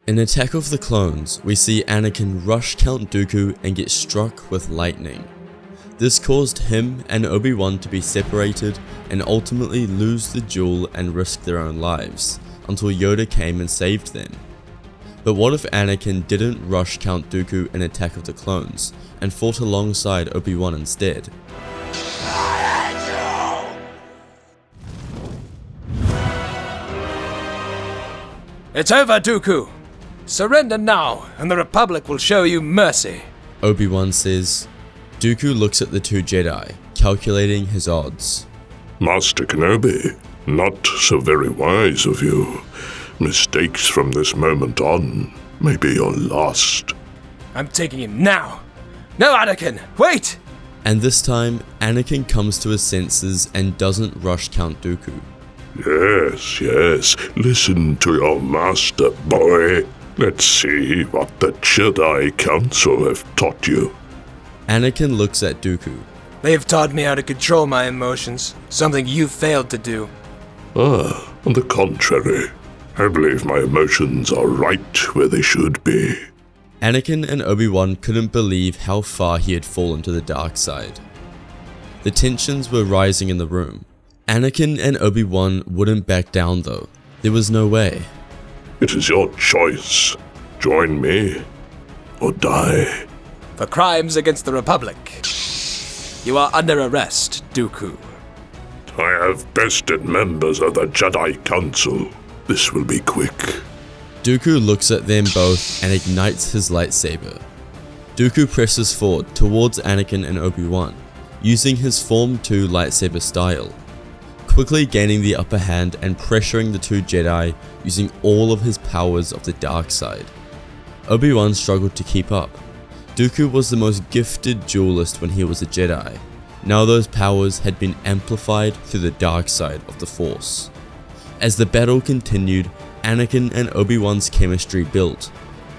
In Attack of the Clones, we see Anakin rush Count Dooku and get struck with lightning. This caused him and Obi-Wan to be separated and ultimately lose the duel and risk their own lives, until Yoda came and saved them. But what if Anakin didn't rush Count Dooku in Attack of the Clones, and fought alongside Obi-Wan instead? It's over, Dooku! Surrender now, and the Republic will show you mercy. Obi-Wan says. Dooku looks at the two Jedi, calculating his odds. Master Kenobi, not so very wise of you. Mistakes from this moment on may be your last. I'm taking him now! No, Anakin! Wait! And this time, Anakin comes to his senses and doesn't rush Count Dooku. Yes, listen to your master, boy. Let's see what the Jedi Council have taught you. Anakin looks at Dooku. They have taught me how to control my emotions, something you failed to do. On the contrary, I believe my emotions are right where they should be. Anakin and Obi-Wan couldn't believe how far he had fallen to the dark side. The tensions were rising in the room. Anakin and Obi-Wan wouldn't back down though. There was no way. It is your choice. Join me, or die. For crimes against the Republic. You are under arrest, Dooku. I have bested members of the Jedi Council. This will be quick. Dooku looks at them both and ignites his lightsaber. Dooku presses forward towards Anakin and Obi-Wan, using his Form 2 lightsaber style, quickly gaining the upper hand and pressuring the two Jedi using all of his powers of the dark side. Obi-Wan struggled to keep up. Dooku was the most gifted duelist when he was a Jedi. Now those powers had been amplified through the dark side of the Force. As the battle continued, Anakin and Obi-Wan's chemistry built,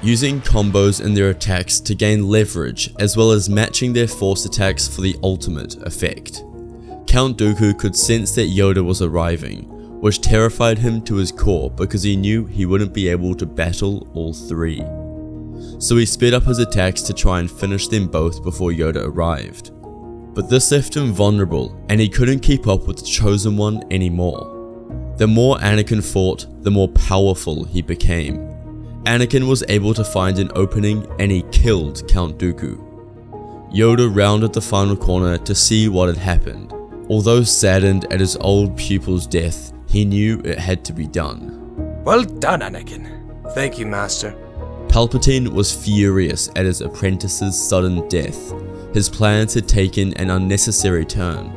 using combos in their attacks to gain leverage as well as matching their Force attacks for the ultimate effect. Count Dooku could sense that Yoda was arriving, which terrified him to his core because he knew he wouldn't be able to battle all three. So he sped up his attacks to try and finish them both before Yoda arrived. But this left him vulnerable and he couldn't keep up with the Chosen One anymore. The more Anakin fought, the more powerful he became. Anakin was able to find an opening and he killed Count Dooku. Yoda rounded the final corner to see what had happened. Although saddened at his old pupil's death, he knew it had to be done. Well done, Anakin. Thank you, Master. Palpatine was furious at his apprentice's sudden death. His plans had taken an unnecessary turn.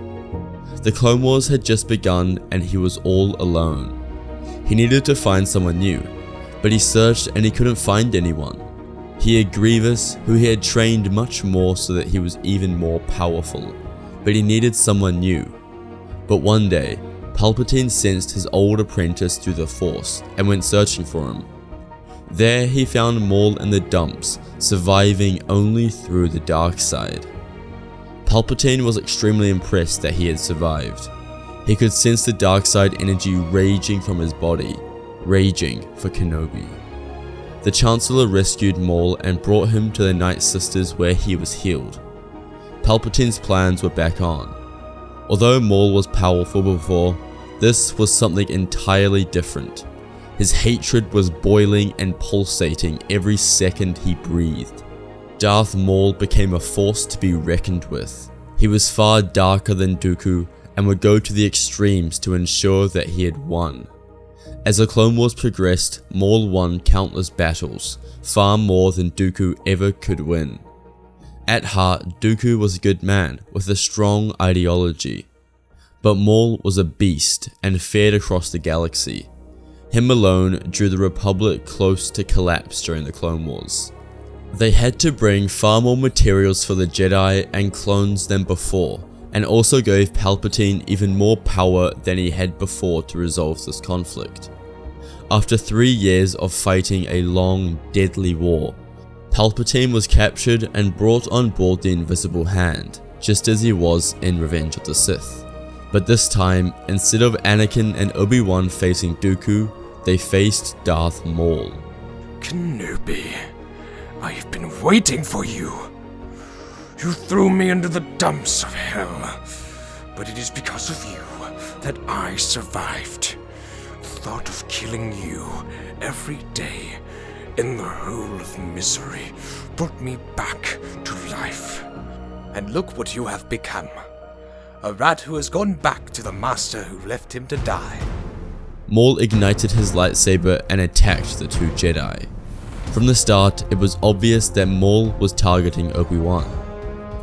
The Clone Wars had just begun and he was all alone. He needed to find someone new, but he searched and he couldn't find anyone. He had Grievous, who he had trained much more so that he was even more powerful, but he needed someone new. But one day, Palpatine sensed his old apprentice through the Force and went searching for him. There he found Maul in the dumps, surviving only through the dark side. Palpatine was extremely impressed that he had survived. He could sense the dark side energy raging from his body, raging for Kenobi. The Chancellor rescued Maul and brought him to the Night Sisters where he was healed. Palpatine's plans were back on. Although Maul was powerful before, this was something entirely different. His hatred was boiling and pulsating every second he breathed. Darth Maul became a force to be reckoned with. He was far darker than Dooku and would go to the extremes to ensure that he had won. As the Clone Wars progressed, Maul won countless battles, far more than Dooku ever could win. At heart, Dooku was a good man with a strong ideology. But Maul was a beast and feared across the galaxy. Him alone drew the Republic close to collapse during the Clone Wars. They had to bring far more materials for the Jedi and clones than before, and also gave Palpatine even more power than he had before to resolve this conflict. After 3 years of fighting a long, deadly war, Palpatine was captured and brought on board the Invisible Hand, just as he was in Revenge of the Sith. But this time, instead of Anakin and Obi-Wan facing Dooku, they faced Darth Maul. Kenobi, I have been waiting for you. You threw me into the dumps of hell, but it is because of you that I survived. The thought of killing you every day in the hole of misery brought me back to life. And look what you have become. A rat who has gone back to the master who left him to die. Maul ignited his lightsaber and attacked the two Jedi. From the start, it was obvious that Maul was targeting Obi-Wan.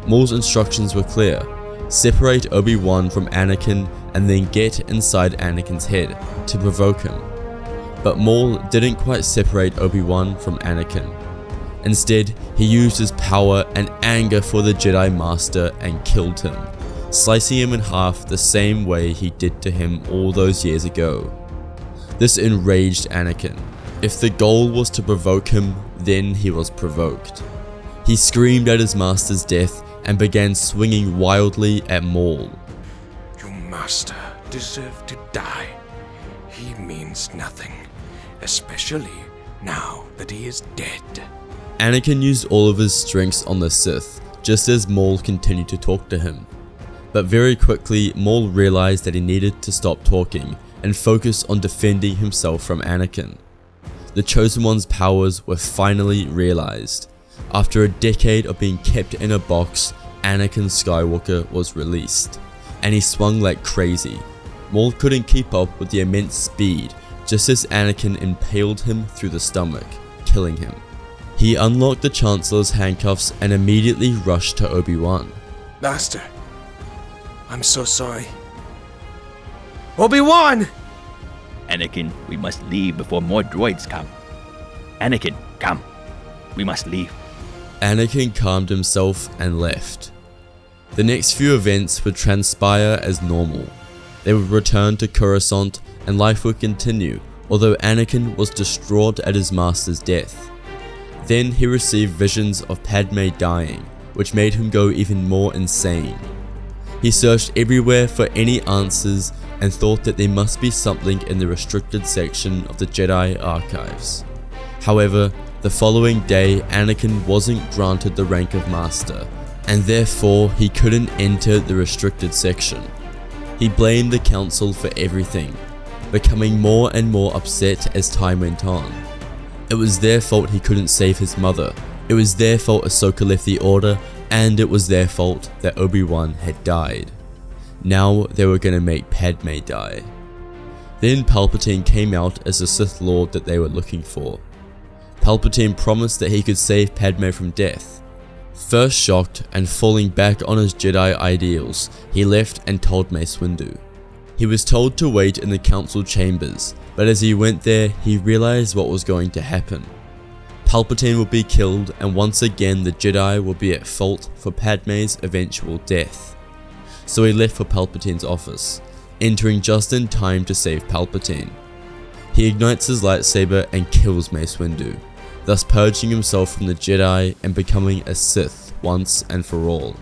Maul's instructions were clear: separate Obi-Wan from Anakin and then get inside Anakin's head to provoke him. But Maul didn't quite separate Obi-Wan from Anakin. Instead, he used his power and anger for the Jedi Master and killed him, slicing him in half the same way he did to him all those years ago. This enraged Anakin. If the goal was to provoke him, then he was provoked. He screamed at his master's death and began swinging wildly at Maul. Your master deserved to die. He means nothing, especially now that he is dead. Anakin used all of his strengths on the Sith, just as Maul continued to talk to him. But very quickly, Maul realized that he needed to stop talking and focus on defending himself from Anakin. The Chosen One's powers were finally realized. After a decade of being kept in a box, Anakin Skywalker was released, and he swung like crazy. Maul couldn't keep up with the immense speed, just as Anakin impaled him through the stomach, killing him. He unlocked the Chancellor's handcuffs and immediately rushed to Obi-Wan. Master, I'm so sorry. Obi-Wan! Anakin, we must leave before more droids come. Anakin, come. We must leave. Anakin calmed himself and left. The next few events would transpire as normal. They would return to Coruscant and life would continue, although Anakin was distraught at his master's death. Then he received visions of Padme dying, which made him go even more insane. He searched everywhere for any answers and thought that there must be something in the restricted section of the Jedi archives. However, the following day Anakin wasn't granted the rank of Master, and therefore he couldn't enter the restricted section. He blamed the Council for everything, becoming more and more upset as time went on. It was their fault he couldn't save his mother, it was their fault Ahsoka left the Order, and it was their fault that Obi-Wan had died. Now they were gonna make Padme die. Then Palpatine came out as the Sith Lord that they were looking for. Palpatine promised that he could save Padme from death. First shocked and falling back on his Jedi ideals, he left and told Mace Windu. He was told to wait in the council chambers, but as he went there, he realized what was going to happen. Palpatine would be killed, and once again the Jedi would be at fault for Padme's eventual death. So he left for Palpatine's office, entering just in time to save Palpatine. He ignites his lightsaber and kills Mace Windu, thus purging himself from the Jedi and becoming a Sith once and for all.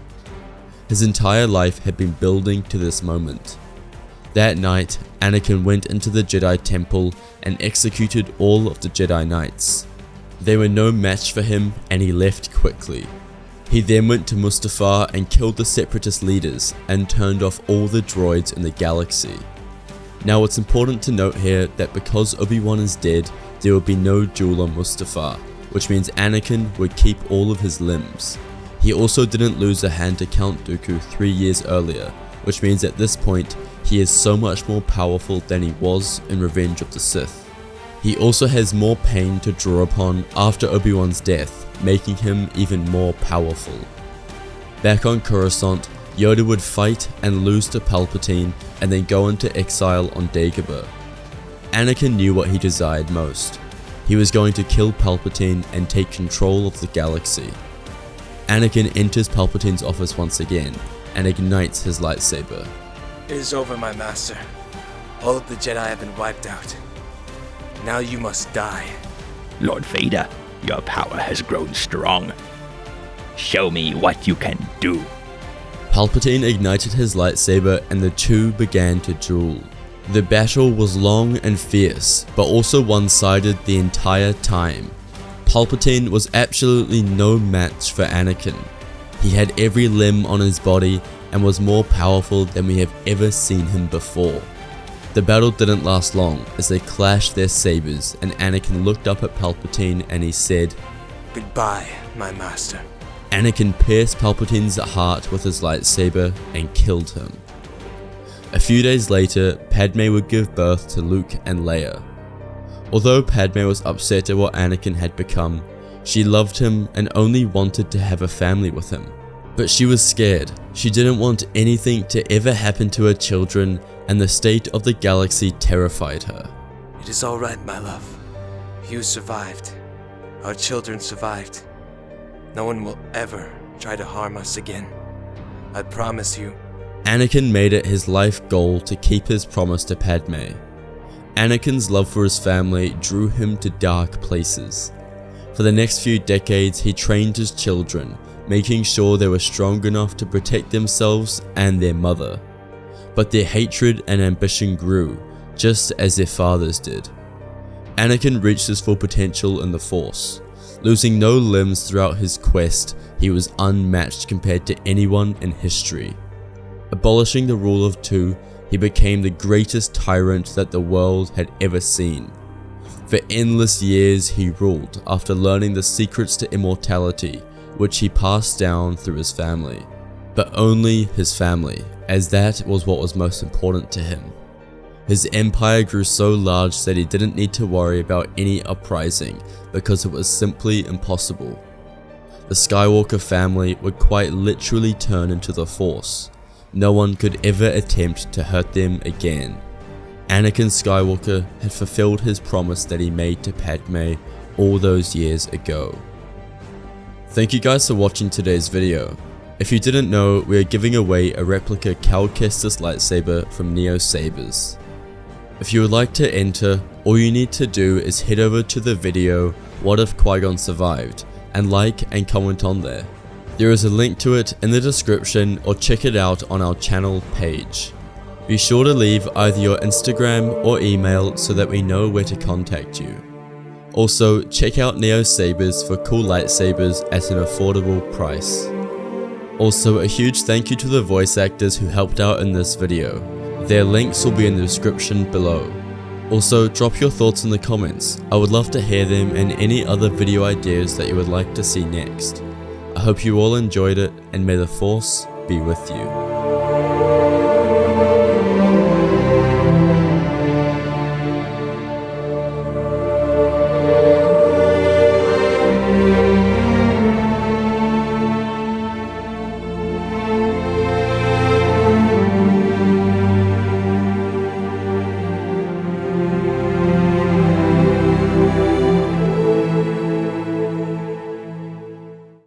His entire life had been building to this moment. That night, Anakin went into the Jedi Temple and executed all of the Jedi Knights. They were no match for him and he left quickly. He then went to Mustafar and killed the Separatist leaders and turned off all the droids in the galaxy. Now it's important to note here that because Obi-Wan is dead, there will be no duel on Mustafar, which means Anakin would keep all of his limbs. He also didn't lose a hand to Count Dooku 3 years earlier, which means at this point, he is so much more powerful than he was in Revenge of the Sith. He also has more pain to draw upon after Obi-Wan's death, making him even more powerful. Back on Coruscant, Yoda would fight and lose to Palpatine and then go into exile on Dagobah. Anakin knew what he desired most. He was going to kill Palpatine and take control of the galaxy. Anakin enters Palpatine's office once again and ignites his lightsaber. It is over, my master. All of the Jedi have been wiped out. Now you must die. Lord Vader, your power has grown strong. Show me what you can do. Palpatine ignited his lightsaber and the two began to duel. The battle was long and fierce, but also one-sided the entire time, Palpatine was absolutely no match for Anakin. He had every limb on his body and was more powerful than we have ever seen him before. The battle didn't last long as they clashed their sabers and Anakin looked up at Palpatine and he said, "Goodbye, my master." Anakin pierced Palpatine's heart with his lightsaber and killed him. A few days later, Padme would give birth to Luke and Leia. Although Padme was upset at what Anakin had become, she loved him and only wanted to have a family with him. But she was scared. She didn't want anything to ever happen to her children, and the state of the galaxy terrified her. "It is all right, my love. You survived. Our children survived. No one will ever try to harm us again. I promise you." Anakin made it his life goal to keep his promise to Padme. Anakin's love for his family drew him to dark places. For the next few decades, he trained his children, making sure they were strong enough to protect themselves and their mother. But their hatred and ambition grew, just as their fathers did. Anakin reached his full potential in the Force. Losing no limbs throughout his quest, he was unmatched compared to anyone in history. Abolishing the rule of two, he became the greatest tyrant that the world had ever seen. For endless years he ruled after learning the secrets to immortality, which he passed down through his family. But only his family, as that was what was most important to him. His empire grew so large that he didn't need to worry about any uprising because it was simply impossible. The Skywalker family would quite literally turn into the Force. No one could ever attempt to hurt them again. Anakin Skywalker had fulfilled his promise that he made to Padme all those years ago. Thank you guys for watching today's video. If you didn't know, we are giving away a replica Cal Kestis lightsaber from Neo Sabers. If you would like to enter, all you need to do is head over to the video What If Qui-Gon Survived and like and comment on there. There is a link to it in the description or check it out on our channel page. Be sure to leave either your Instagram or email so that we know where to contact you. Also, check out Neo Sabers for cool lightsabers at an affordable price. Also, a huge thank you to the voice actors who helped out in this video. Their links will be in the description below. Also, drop your thoughts in the comments. I would love to hear them and any other video ideas that you would like to see next. I hope you all enjoyed it, and may the Force be with you.